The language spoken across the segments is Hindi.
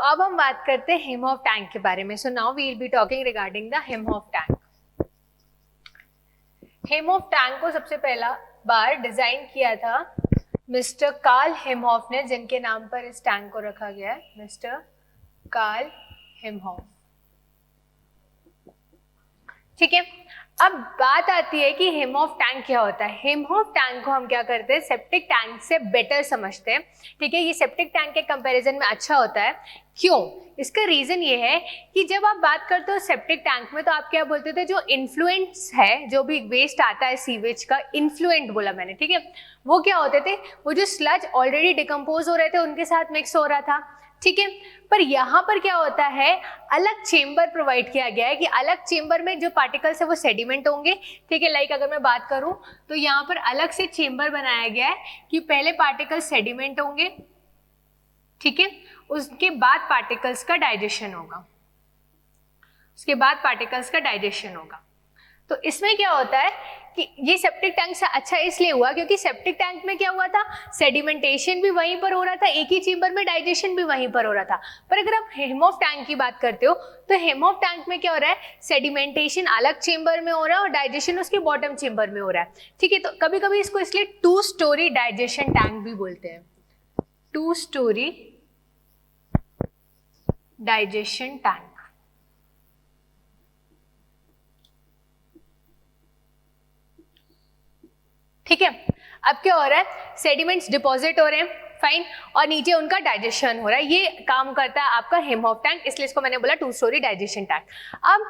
अब हम बात करते हैं हिम ऑफ टैंक के बारे में. So now we will be talking regarding the Imhoff tank. Imhoff tank को सबसे पहला बार डिजाइन किया था मिस्टर कार्ल हिमहॉफ ने, जिनके नाम पर इस टैंक को रखा गया है, मिस्टर कार्ल हिमहॉफ. ठीक है, अब बात आती है कि हिम ऑफ टैंक क्या होता है. हिम ऑफ टैंक को हम क्या करते हैं, सेप्टिक टैंक से बेटर समझते हैं. ठीक है, ये सेप्टिक टैंक के कंपैरिजन में अच्छा होता है. क्यों? इसका रीजन ये है कि जब आप बात करते हो सेप्टिक टैंक में, तो आप क्या बोलते थे, जो इन्फ्लुएंस है, जो भी वेस्ट आता है सीवेज का, इन्फ्लुएंट बोला मैंने. ठीक है, वो क्या होते थे, वो जो स्लज ऑलरेडी डिकम्पोज हो रहे थे उनके साथ मिक्स हो रहा था. ठीक है, पर यहाँ पर क्या होता है, अलग चेम्बर प्रोवाइड किया गया है कि अलग चेम्बर में जो पार्टिकल्स है वो सेडिमेंट होंगे. ठीक है, लाइक अगर मैं बात करूं तो यहाँ पर अलग से चेम्बर बनाया गया है कि पहले पार्टिकल्स सेडिमेंट होंगे. ठीक है, उसके बाद पार्टिकल्स का डाइजेशन होगा. उसके बाद पार्टिकल्स का डाइजेशन होगा. तो इसमें क्या होता है कि ये सेप्टिक टैंक से अच्छा इसलिए हुआ क्योंकि सेप्टिक टैंक में क्या हुआ था, सेडिमेंटेशन भी वहीं पर हो रहा था, एक ही चेम्बर में डाइजेशन भी वहीं पर हो रहा था. पर अगर आप हिम ऑफ टैंक की बात करते हो तो हिम ऑफ टैंक में क्या हो रहा है, सेडिमेंटेशन अलग चेम्बर में हो रहा है और डाइजेशन उसके बॉटम चेम्बर में हो रहा है. ठीक है, तो कभी कभी इसको इसलिए 2 स्टोरी डाइजेशन टैंक भी बोलते हैं. 2 स्टोरी डाइजेशन टैंक. ठीक है, अब क्या हो रहा है, सेडिमेंट्स डिपॉजिट हो रहे हैं, फाइन, और नीचे उनका डाइजेशन हो रहा है. ये काम करता है आपका हिम ऑफ टैंक, इसलिए इसको मैंने बोला 2 स्टोरी डाइजेशन टैंक. अब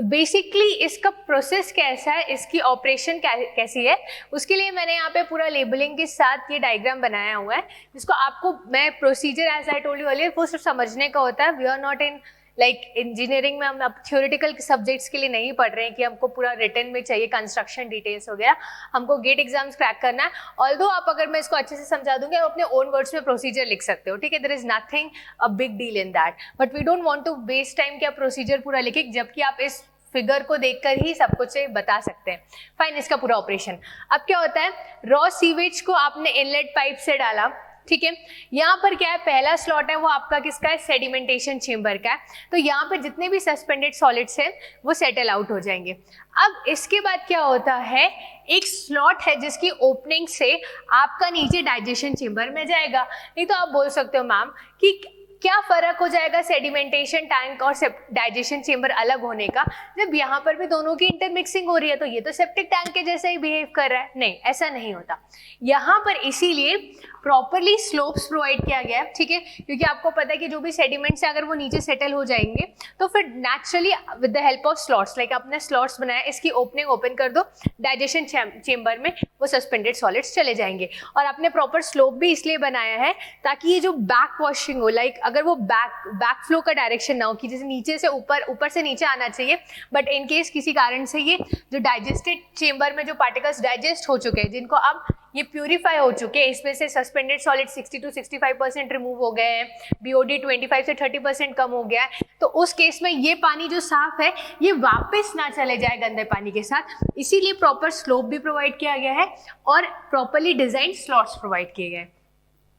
बेसिकली इसका प्रोसेस कैसा है, इसकी ऑपरेशन कैसी है, उसके लिए मैंने यहाँ पे पूरा लेबलिंग के साथ ये डायग्राम बनाया हुआ है, जिसको आपको मैं procedure as I told you earlier वो सिर्फ समझने का होता है. We are not in like engineering में हम अब थ्योरेटिकल सब्जेक्ट्स के लिए नहीं पढ़ रहे हैं कि हमको पूरा रिटन में चाहिए, कंस्ट्रक्शन डिटेल्स हो गया, हमको गेट एग्जाम्स क्रैक करना है. ऑल्दो आप अगर मैं इसको अच्छे से समझा दूंगी, आप अपने ओन वर्ड्स में प्रोसीजर लिख सकते हो. ठीक है, there is nothing a big deal in that, but we don't want to waste time कि आप प्रोसीजर पूरा लिखे, जबकि आप इस फिगर को देखकर ही सब कुछ बता सकते हैं. फाइन, इसका पूरा ऑपरेशन. अब क्या होता है, रॉ सीवेज को आपने इनलेट पाइप से डाला. ठीक है, यहाँ पर क्या है, पहला स्लॉट है वो आपका किसका है, सेडिमेंटेशन चेम्बर का है. तो यहाँ पे जितने भी सस्पेंडेड सॉलिड्स हैं वो सेटल आउट हो जाएंगे. अब इसके बाद क्या होता है, एक स्लॉट है जिसकी ओपनिंग से आपका नीचे डाइजेशन चेम्बर में जाएगा. नहीं तो आप बोल सकते हो मैम कि क्या फर्क हो जाएगा सेडिमेंटेशन टैंक और डाइजेशन चेम्बर अलग होने का, जब यहाँ पर भी दोनों की इंटरमिक्सिंग हो रही है, तो ये तो सेप्टिक टैंक के जैसा ही बिहेव कर रहा है. नहीं, ऐसा नहीं होता यहाँ पर. इसीलिए प्रॉपरली स्लोप्स प्रोवाइड किया गया है. ठीक है, क्योंकि आपको पता है कि जो भी सेडिमेंट्स है अगर वो नीचे सेटल हो जाएंगे तो फिर naturally with the help of slots, like आपने स्लॉट्स बनाया, इसकी ओपनिंग ओपन कर दो, डाइजेशन चेम्बर में वो सस्पेंडेड सॉलिड्स चले जाएंगे. और आपने प्रॉपर स्लोप भी इसलिए बनाया है ताकि ये जो बैक वॉशिंग हो, लाइक अगर वो बैक फ्लो का डायरेक्शन ना हो कि जैसे नीचे से ऊपर, ऊपर से नीचे आना चाहिए, बट इन केस किसी कारण से ये जो डाइजेस्टेड चेम्बर में जो पार्टिकल्स डाइजेस्ट हो चुके हैं, जिनको अब ये प्यूरिफाई हो चुके हैं, इसमें से सस्पेंडेड सॉलिड 60 to 65% रिमूव हो गए हैं, बीओडी 25 से 30% कम हो गया है, तो उस केस में ये पानी जो साफ है ये वापस ना चले जाए गंदे पानी के साथ. इसीलिए प्रॉपर स्लोप भी प्रोवाइड किया गया है और प्रॉपरली डिजाइन स्लॉट्स प्रोवाइड किए गए.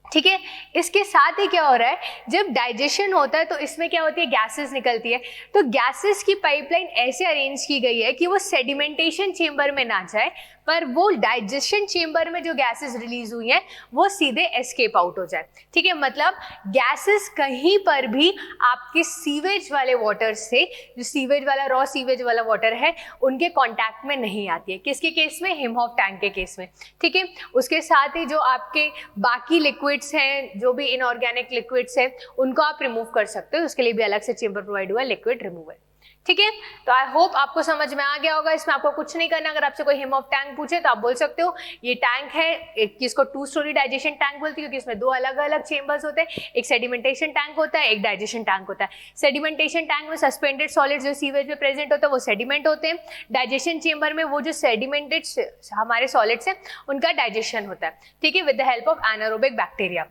ठीक है, इसके साथ ही क्या हो रहा है, जब डाइजेशन होता है तो इसमें क्या होती है, गैसेस निकलती है. तो गैसेस की पाइपलाइन ऐसे अरेंज की गई है कि वो सेडिमेंटेशन चेम्बर में ना जाए, पर वो डाइजेशन चेम्बर में जो गैसेस रिलीज हुई हैं वो सीधे एस्केप आउट हो जाए. ठीक है, मतलब गैसेस कहीं पर भी आपके सीवेज वाले वाटर से, जो सीवेज वाला रॉ सीवेज वाला वाटर है, उनके कांटेक्ट में नहीं आती है. किसके केस में, हिम ऑफ टैंक के केस में. ठीक है, उसके साथ ही जो आपके बाकी लिक्विड्स हैं, जो भी इनऑर्गेनिक लिक्विड्स हैं, उनको आप रिमूव कर सकते हो. उसके लिए भी अलग से चेम्बर प्रोवाइड हुआ है, लिक्विड रिमूवल. ठीक है, तो आई होप आपको समझ में आ गया होगा. इसमें आपको कुछ नहीं करना. अगर आपसे कोई हिम ऑफ टैंक पूछे तो आप बोल सकते हो ये टैंक है, एक जिसको 2 स्टोरी डाइजेशन टैंक बोलती है, क्योंकि इसमें 2 अलग अलग चेम्बर्स होते हैं. एक सेडिमेंटेशन टैंक होता है, एक डाइजेशन टैंक होता है. सेडिमेंटेशन टैंक में सस्पेंडेड सॉलिड्स जो सीवेज में प्रेजेंट होते हैं वो सेडिमेंट होते हैं. डाइजेशन चेम्बर में वो जो सेडिमेंटेड हमारे सॉलिड्स हैं उनका डाइजेशन होता है. ठीक है, with the help of anaerobic bacteria.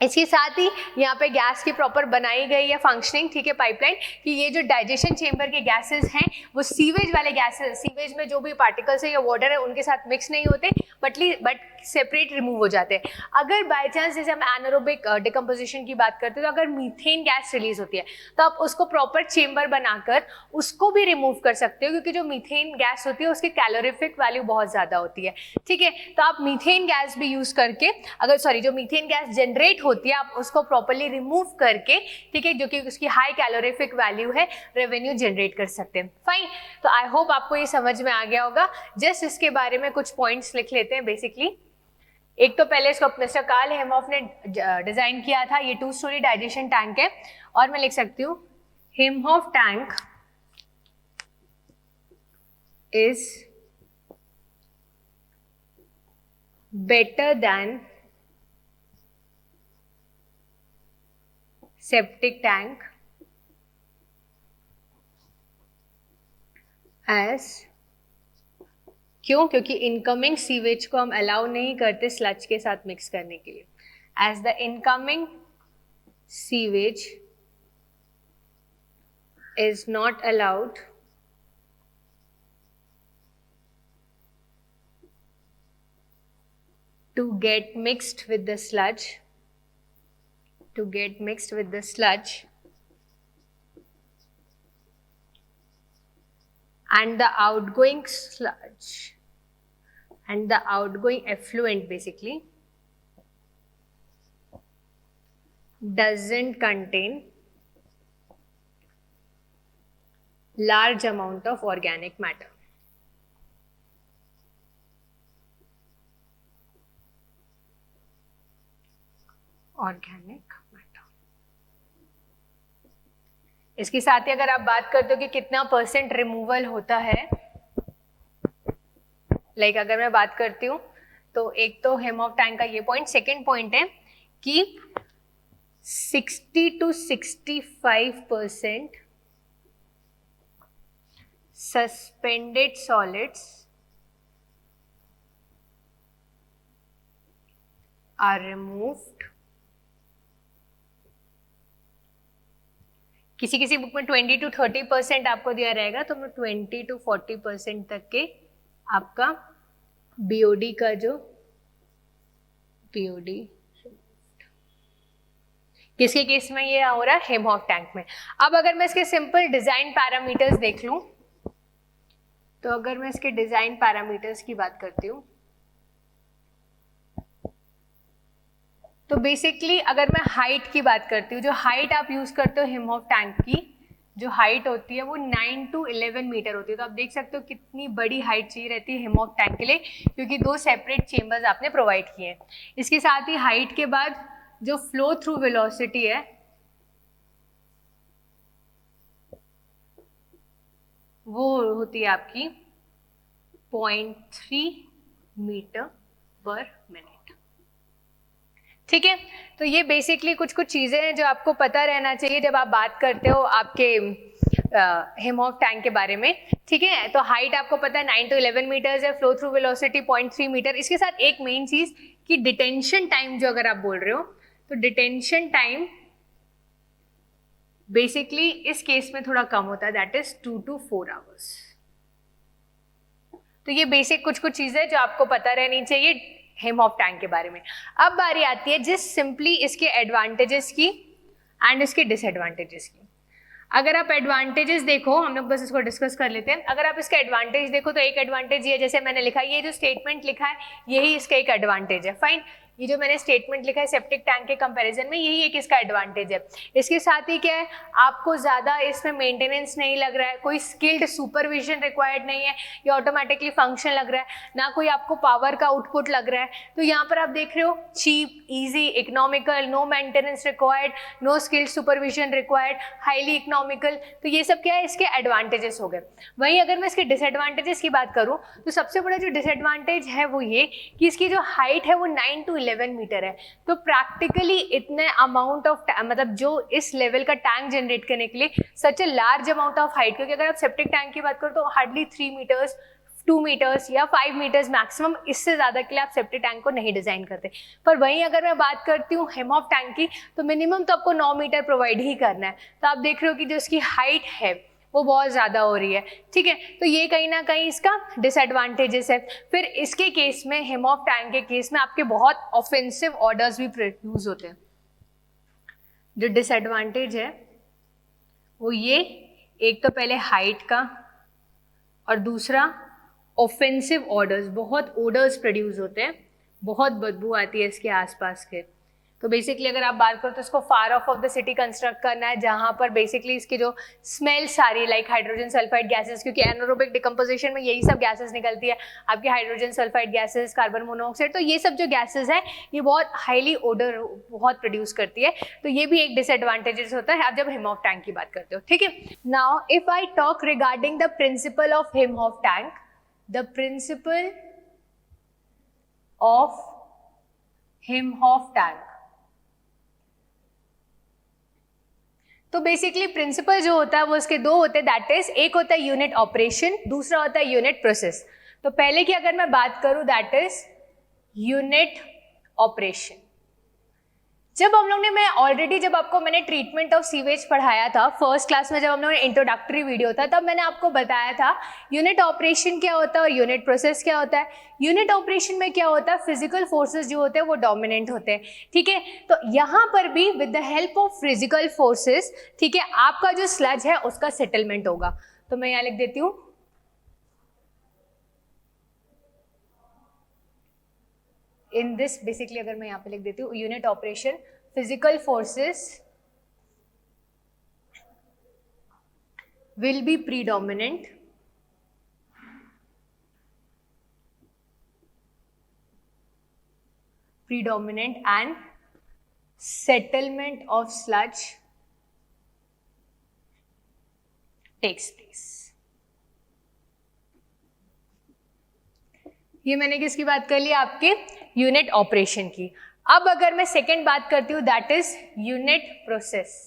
इसके साथ ही यहाँ पे गैस की प्रॉपर बनाई गई है फंक्शनिंग, ठीक है, पाइपलाइन, कि ये जो डाइजेशन चेंबर के गैसेस हैं वो सीवेज वाले गैसेस, सीवेज में जो भी पार्टिकल्स है या वाटर है उनके साथ मिक्स नहीं होते, बट सेपरेट रिमूव हो जाते हैं। अगर बाय चांस जैसे हम एनारोबिक डिकम्पोजिशन की बात करते हैं तो अगर मीथेन गैस रिलीज होती है तो आप उसको प्रॉपर चेंबर बनाकर उसको भी रिमूव कर सकते हो, क्योंकि जो मीथेन गैस होती है उसकी कैलोरीफिक वैल्यू बहुत ज़्यादा होती है, ठीक है। तो आप मीथेन गैस भी यूज़ करके, जो मीथेन गैस जनरेट होती है आप उसको प्रॉपर्ली रिमूव करके, ठीक है, जो कि उसकी हाई कैलोरीफिक वैल्यू है, रेवेन्यू जनरेट कर सकते हैं। फाइन, तो आई होप आपको ये समझ में आ गया होगा। जस्ट इसके बारे में कुछ पॉइंट्स लिख लेते हैं बेसिकली। एक तो पहले इसको मिस्टर कार्ल हेमहोफ ने डिजाइन किया था, ये 2 स्टोरी डाइजेशन टैंक है, और मैं लिख सकती हूँ Imhoff tank is better than septic tank as, क्यों? क्योंकि इनकमिंग सीवेज को हम अलाउ नहीं करते स्लज के साथ मिक्स करने के लिए, as the incoming sewage is not allowed to get mixed with the sludge, and the outgoing sludge and the outgoing effluent basically doesn't contain large amount of organic matter. इसके साथ ही अगर आप बात करते हो कि कितना % रिमूवल होता है, अगर मैं बात करती हूँ तो एक तो हेमहोफ टैंक का ये पॉइंट, सेकेंड पॉइंट है कि 60 to 65% suspended solids are removed. किसी बुक में 20 to 30% आपको दिया रहेगा, तो 20 to 40% तक के आपका बीओडी का जो बीओडी किसके केस में ये हो रहा है? हेमहोफ टैंक में। अब अगर मैं इसके सिंपल डिजाइन पैरामीटर्स देख लूं, तो अगर मैं इसके डिजाइन पैरामीटर्स की बात करती हूं तो बेसिकली अगर मैं हाइट की बात करती हूँ, जो हाइट आप यूज करते हो हेमहोफ टैंक की जो हाइट होती है वो 9 to 11 मीटर होती है। तो आप देख सकते हो कितनी बड़ी हाइट चाहिए रहती है हेमहोफ टैंक के लिए, क्योंकि 2 सेपरेट चेंबर्स आपने प्रोवाइड किए हैं। इसके साथ ही हाइट के बाद जो फ्लो थ्रू वेलोसिटी है वो होती है आपकी 0.3 मीटर पर मिनट, ठीक है। तो ये बेसिकली कुछ चीजें हैं जो आपको पता रहना चाहिए जब आप बात करते हो आपके हेमहोफ टैंक के बारे में, ठीक है। तो हाइट आपको पता है 9 to 11 मीटर्स है, फ्लो थ्रू वेलोसिटी 0.3 मीटर। इसके साथ एक मेन चीज कि डिटेंशन टाइम जो अगर आप बोल रहे हो तो डिटेंशन टाइम बेसिकली इस केस में थोड़ा कम होता है, दैट इज 2 to 4 आवर्स। तो ये बेसिक कुछ चीजें जो आपको पता रहनी चाहिए हेमहोफ टैंक के बारे में। अब बारी आती है जिस सिंपली इसके एडवांटेजेस की एंड इसके डिसएडवांटेजेस की। अगर आप एडवांटेजेस देखो, हम लोग बस इसको डिस्कस कर लेते हैं। अगर आप इसका एडवांटेज देखो तो एक एडवांटेज ये, जैसे मैंने लिखा है, ये जो स्टेटमेंट लिखा है यही इसका एक एडवांटेज है। फाइन, ये जो मैंने स्टेटमेंट लिखा है सेप्टिक टैंक के कंपैरिजन में, यही एक इसका एडवांटेज है। इसके साथ ही क्या है, आपको ज़्यादा इसमें मेंटेनेंस नहीं लग रहा है, कोई स्किल्ड सुपरविजन रिक्वायर्ड नहीं है, ये ऑटोमेटिकली फंक्शन लग रहा है, ना कोई आपको पावर का आउटपुट लग रहा है। तो यहाँ पर आप देख रहे हो cheap, easy, economical, no maintenance required, no skilled supervision required, highly economical. तो ये सब क्या है, इसके एडवांटेजेस हो गए। वहीं अगर मैं इसके डिसएडवांटेजेस की बात करूँ तो सबसे बड़ा जो डिसएडवांटेज है वो ये कि इसकी जो हाइट है वो 9 to 11 मीटर है। तो प्रैक्टिकली इतने अमाउंट ऑफ मतलब जो इस लेवल का टैंक जनरेट करने के लिए such a large amount of height, क्योंकि अगर आप सेप्टिक टैंक की बात करो तो हार्डली 3 मीटर्स 2 मीटर्स या 5 मीटर्स मैक्सिमम, इससे ज़्यादा के लिए आप सेप्टिक टैंक को नहीं डिज़ाइन करते। पर वहीं अगर मैं बात करती हूँ हेम ऑफ टैंक की, तो मिनिमम तो आपको 9 मीटर प्रोवाइड ही करना है। तो आप देख रहे हो कि जो इसकी हाइट है वो बहुत ज़्यादा हो रही है, ठीक है। तो ये कहीं ना कहीं इसका डिसएडवांटेजेस है। फिर इसके केस में, हेम ऑफ टैंक के केस में आपके बहुत ऑफेंसिव ऑर्डर्स भी प्रोड्यूस होते हैं। जो डिसएडवांटेज है वो ये, एक तो पहले हाइट का और दूसरा ऑफेंसिव ऑर्डर्स, बहुत ऑर्डर्स प्रोड्यूस होते हैं, बहुत बदबू आती है इसके आसपास के। तो बेसिकली अगर आप बात करो तो इसको फार ऑफ द सिटी कंस्ट्रक्ट करना है, जहाँ पर बेसिकली इसकी जो स्मेल सारी लाइक हाइड्रोजन सल्फाइड गैसेस, क्योंकि एनारोबिक डिकम्पोजिशन में यही सब गैसेस निकलती है आपकी, hydrogen sulphide gases, carbon monoxide, तो ये सब जो गैसेस है ये बहुत हाईली ओडर बहुत प्रोड्यूस करती है। तो ये भी एक डिसएडवांटेजेस होता है आप जब हेम ऑफ टैंक की बात करते हो, ठीक है। Now if I talk regarding the principle of Imhoff tank, the principle of Imhoff tank, तो बेसिकली प्रिंसिपल जो होता है वो इसके दो होते हैं, दैट इज एक होता है यूनिट ऑपरेशन, दूसरा होता है यूनिट प्रोसेस। तो पहले की अगर मैं बात करूं दैट इज यूनिट ऑपरेशन। जब हम लोग ने, मैं ऑलरेडी जब आपको मैंने ट्रीटमेंट ऑफ सीवेज पढ़ाया था फर्स्ट क्लास में, जब हम लोग ने इंट्रोडक्टरी वीडियो था, तब मैंने आपको बताया था यूनिट ऑपरेशन क्या होता है और यूनिट प्रोसेस क्या होता है। यूनिट ऑपरेशन में क्या होता है, फिजिकल फोर्सेस जो होते हैं वो डोमिनेंट होते हैं, ठीक है। तो यहाँ पर भी with the help of physical forces, ठीक है, आपका जो स्लज है उसका सेटलमेंट होगा। तो मैं यहाँ लिख देती हूँ, इन दिस बेसिकली अगर मैं यहाँ पे लिख देती हूँ unit operation, physical forces will be predominant and settlement of sludge takes place। ये मैंने किसकी बात कर ली, आपके यूनिट ऑपरेशन की। अब अगर मैं सेकेंड बात करती हूँ that is unit process.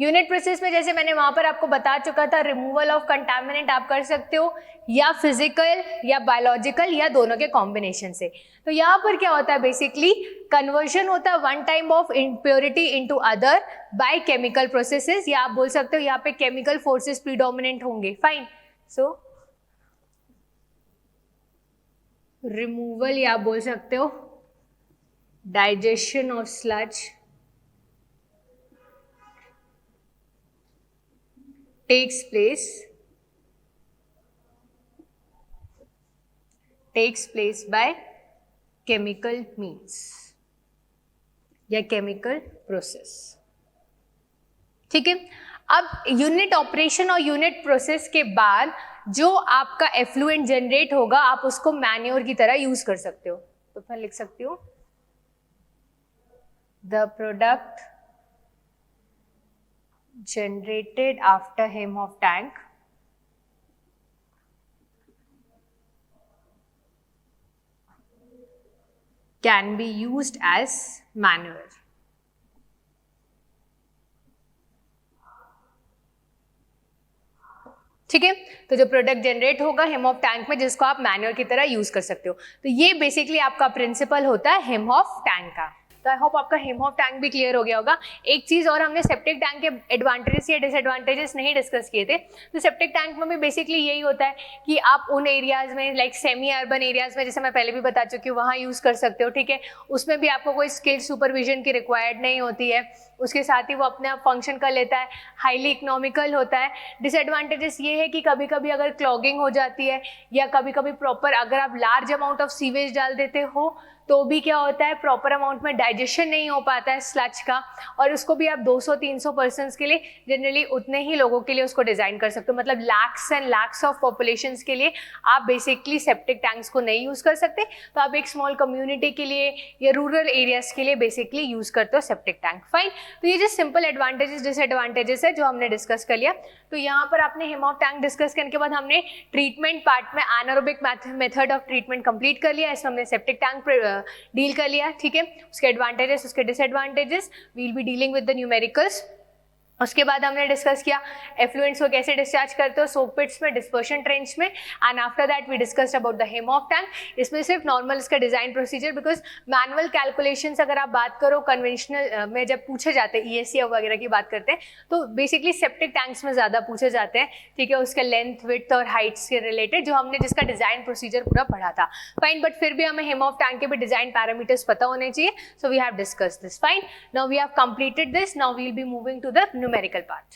Unit process में जैसे मैंने वहां पर आपको बता चुका था, रिमूवल ऑफ कंटामिनेंट आप कर सकते हो या फिजिकल या बायोलॉजिकल या दोनों के कॉम्बिनेशन से। तो यहाँ पर क्या होता है, बेसिकली कन्वर्जन होता है one time of impurity into other by chemical processes, या आप बोल सकते हो यहाँ पे केमिकल फोर्सेस प्रीडोमिनेंट होंगे, फाइन। सो रिमूवल या आप बोल सकते हो digestion of sludge takes place by chemical means या chemical process, ठीक है। अब यूनिट ऑपरेशन और यूनिट प्रोसेस के बाद जो आपका एफ्लुएंट जनरेट होगा आप उसको मैन्योर की तरह यूज कर सकते हो। तो मैं लिख सकती हूँ the product generated after hem of tank can be used as manure। ठीक है, तो जो प्रोडक्ट जनरेट होगा हेम ऑफ टैंक में जिसको आप मैन्योर की तरह यूज कर सकते हो, तो ये बेसिकली आपका प्रिंसिपल होता है हेम ऑफ टैंक का। तो आई होप आपका हेम ऑफ टैंक भी क्लियर हो गया होगा। एक चीज और, हमने सेप्टिक टैंक के एडवांटेजेस या डिसएडवांटेजेस नहीं डिस्कस किए थे। तो सेप्टिक टैंक में भी बेसिकली यही होता है कि आप उन एरियाज में लाइक सेमी अर्बन एरियाज में, जैसे मैं पहले भी बता चुकी हूँ, वहाँ यूज कर सकते हो, ठीक है। उसमें भी आपको कोई स्किल्ड सुपरविजन की रिक्वायर्ड नहीं होती है, उसके साथ ही वो अपने आप फंक्शन कर लेता है, हाईली इकोनॉमिकल होता है। डिसएडवांटेजेस ये है कि कभी कभी अगर क्लॉगिंग हो जाती है या कभी कभी प्रॉपर अगर आप लार्ज अमाउंट ऑफ सीवेज डाल देते हो तो भी क्या होता है, प्रॉपर अमाउंट में डाइजेशन नहीं हो पाता है स्लज का, और उसको भी आप 200-300 पर्सन्स के लिए, जनरली उतने ही लोगों के लिए उसको डिजाइन कर सकते हो। मतलब lakhs and lakhs of populations के लिए आप बेसिकली सेप्टिक टैंक्स को नहीं यूज कर सकते। तो आप एक स्मॉल कम्युनिटी के लिए या रूरल एरियाज के लिए बेसिकली यूज करते हो सेप्टिक टैंक, फाइन। तो ये जो सिंपल एडवांटेजेस डिसएडवांटेजेस है जो हमने डिस्कस कर लिया। तो यहाँ पर आपने हेम ऑफ टैंक डिस्कस करने के बाद हमने ट्रीटमेंट पार्ट में anaerobic method of treatment complete कर लिया। इसमें हमने सेप्टिक टैंक डील कर लिया, ठीक है। उसके एडवांटेजेस, उसके disadvantages, we will be dealing with the numericals. उसके बाद हमने डिस्कस किया एफ्लुएंट्स को कैसे डिस्चार्ज करते हो, सोक पिट्स में, डिस्पर्शन ट्रेंच में, and after that we discussed about the Imhoff tank. इसमें सिर्फ नॉर्मल इसका design procedure, because manual calculations अगर आप बात करो कन्वेंशनल में जब पूछे जाते हैं ESC वगैरह की बात करते हैं तो बेसिकली सेप्टिक टैंक्स में ज़्यादा पूछे जाते हैं, ठीक है, उसके लेंथ, विड्थ और हाइट्स के रिलेटेड जो हमने जिसका डिजाइन प्रोसीजर पूरा पढ़ा था. फाइन, बट फिर भी हमें हेम ऑफ टैंक के भी डिजाइन पैरामीटर्स पता होने चाहिए. So we have discussed this. Fine, now we have completed this. Now we will be moving to the numerical part.